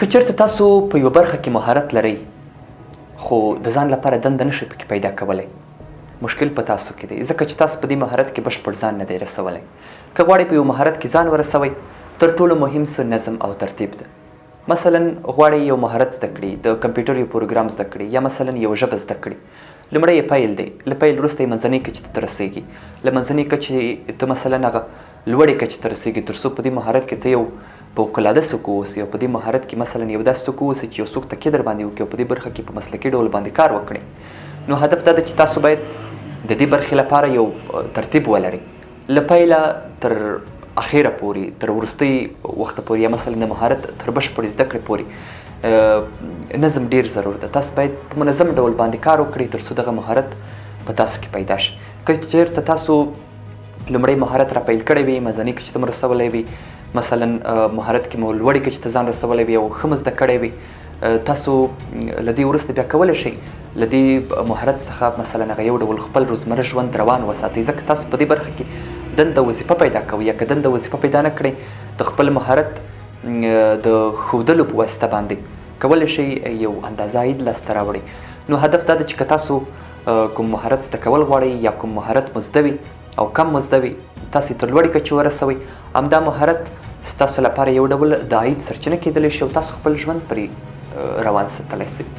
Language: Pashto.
که چېرته تاسو په یوه برخه کې مهارت لرئ خو د ځان لپاره دنده نشئ پکې پیدا کولی، مشکل په تاسو کې دی، ځکه چې تاسو په دې مهارت کې بشپړ ځان نه دی رسولی. که غواړئ په یو مهارت کې ځان ورسوئ، تر ټولو مهم څه نظم او ترتیب ده. مثلا غواړئ یو مهارت زده کړئ، د کمپیوټر یو پروګرام زده کړئ، یا مثلا یو ژبه زده کړئ. لومړی یې پیل دی، له پیل وروسته یې منځنۍ کچې ته رسېږي، له منځنۍ کچې ته مثلا هغه لوړې کچې ته رسېږي، تر څو په دې مهارت کې ته یو فوق‌العاده څوک واوسې، او په دې مهارت کې مثلا یو داسې څوک واوسې چې یو څوک تکیه در باندې وکړي او په دې برخه کې په مسلکي ډول باندې کار وکړي. نو هدف دا ده چې تاسو باید د دې برخې لپاره یو ترتیب ولرئ، له پیله تر اخیره پورې، تر وروستۍ وخته پورې، یا مثلا د مهارت تر بشپړې زده کړې پورې نظم ډیر ضرور ده. تاسو باید په منظم ډول باندې کار وکړئ تر څو دغه مهارت په تاسو کې پیدا شي. که چېرته تاسو لومړی مهارت را پیل کړی وي، منځنۍ کچې ته مو رسولی وي، مثلا مهارت کې مو لوړې کچې ته ځان رسولی وي او ښه مو زده کړی وي، تاسو له دې وروسته بیا کولی شئ له دې مهارت څخه مثلا هغه یو ډول خپل روزمره ژوند روان وساتئ، ځکه تاسو په دې برخه کې دنده وظیفه پیدا کوئ. یا که دنده وظیفه پیدا نه کړئ، د خپل مهارت د ښودلو په واسطه باندې کولی شئ یو اندازه عاید لاسته راوړئ. نو هدف دا ده چې که تاسو کوم مهارت زده کول غواړئ، یا کوم مهارت مو زده وي او کم مو زده وي، تاسې تر لوړې کچې ورسوئ، همدا مهارت ستاسو لپاره یو ډول د عاید سرچینه کیدلی شي او تاسو خپل ژوند پرې روان ساتلی شئ.